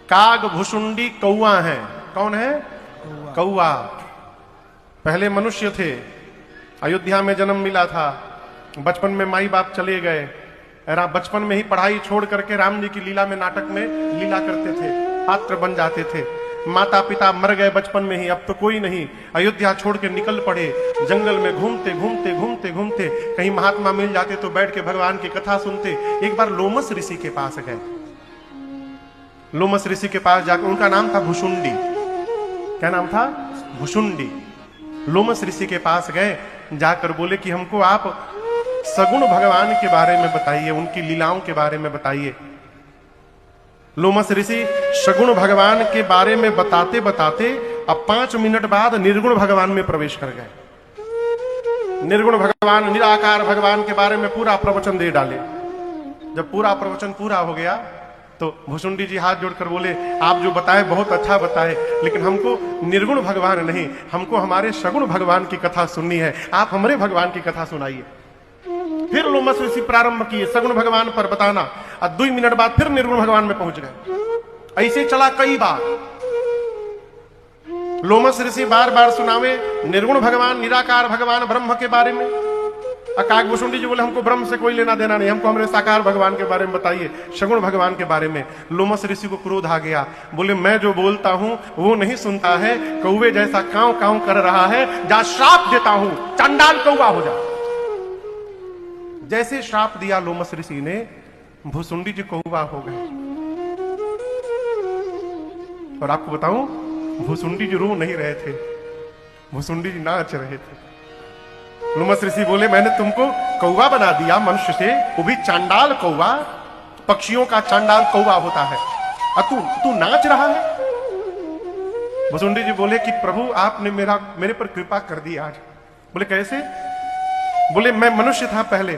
काग भुसुंडी कौआ है। कौन है? कौआ। पहले मनुष्य थे, अयोध्या में जन्म मिला था, बचपन में माई बाप चले गए, बचपन में ही पढ़ाई छोड़ करके राम जी की लीला में, नाटक में लीला करते थे, पात्र बन जाते थे। माता पिता मर गए बचपन में ही, अब तो कोई नहीं, अयोध्या छोड़ के निकल पड़े, जंगल में घूमते घूमते घूमते घूमते कहीं महात्मा मिल जाते तो बैठ के भगवान की कथा सुनते। एक बार लोमस ऋषि के पास गए, लोमस ऋषि के पास जाकर, उनका नाम था भुसुंडी। क्या नाम था? भुसुंडी। लोमस ऋषि के पास गए, जाकर बोले कि हमको आप सगुण भगवान के बारे में बताइए, उनकी लीलाओं के बारे में बताइए। लोमस ऋषि सगुण भगवान के बारे में बताते बताते अब 5 मिनट बाद निर्गुण भगवान में प्रवेश कर गए। निर्गुण भगवान, निराकार भगवान के बारे में पूरा प्रवचन दे डाले। जब पूरा प्रवचन पूरा हो गया तो भुसुंडी जी हाथ जोड़कर बोले, आप जो बताए बहुत अच्छा बताए, लेकिन हमको निर्गुण भगवान नहीं, हमको हमारे सगुण भगवान की कथा सुननी है, आप हमारे भगवान की कथा सुनाइए। फिर लोमस ऋषि प्रारंभ किए सगुण भगवान पर बताना, और 2 मिनट बाद फिर निर्गुण भगवान में पहुंच गए। ऐसे चला कई बार। लोमस ऋषि बार बार सुनावे निर्गुण भगवान, निराकार भगवान, ब्रह्म के बारे में। काग भुसुंडी जी बोले, हमको ब्रह्म से कोई लेना देना नहीं, हमको हमारे साकार भगवान के बारे में बताइए, सगुण भगवान के बारे में। लोमस ऋषि को क्रोध आ गया, बोले मैं जो बोलता हूं वो नहीं सुनता है, कौवे जैसा कांव कांव कर रहा है, जा श्राप देता हूं, चंडाल कौवा हो जा। जैसे श्राप दिया लोमस ऋषि ने, भुसुंडी जी कौवा हो गए। और आपको बताऊं, भुसुंडी जी रो नहीं रहे थे, भुसुंडी जी नाच रहे थे। लोमस ऋषि बोले, मैंने तुमको कौवा बना दिया मनुष्य से, वो भी चांडाल कौवा, पक्षियों का चांडाल कौवा होता है, और तू नाच रहा है। भुसुंडी जी बोले कि प्रभु आपने मेरे पर कृपा कर दी आज। बोले कैसे? बोले मैं मनुष्य था पहले,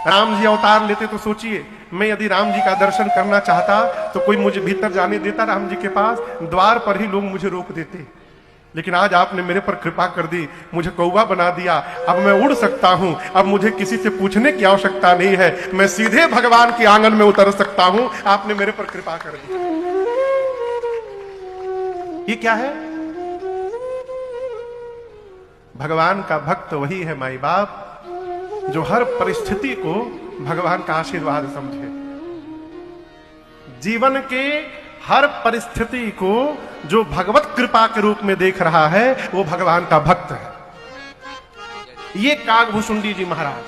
राम जी अवतार लेते तो सोचिए, मैं यदि राम जी का दर्शन करना चाहता तो कोई मुझे भीतर जाने देता राम जी के पास? द्वार पर ही लोग मुझे रोक देते। लेकिन आज आपने मेरे पर कृपा कर दी, मुझे कौवा बना दिया, अब मैं उड़ सकता हूं, अब मुझे किसी से पूछने की आवश्यकता नहीं है, मैं सीधे भगवान के आंगन में उतर सकता हूं, आपने मेरे पर कृपा कर दी। ये क्या है? भगवान का भक्त वही है माई बाप, जो हर परिस्थिति को भगवान का आशीर्वाद समझे। जीवन के हर परिस्थिति को जो भगवत कृपा के रूप में देख रहा है, वो भगवान का भक्त है। ये काग भुसुंडी जी महाराज।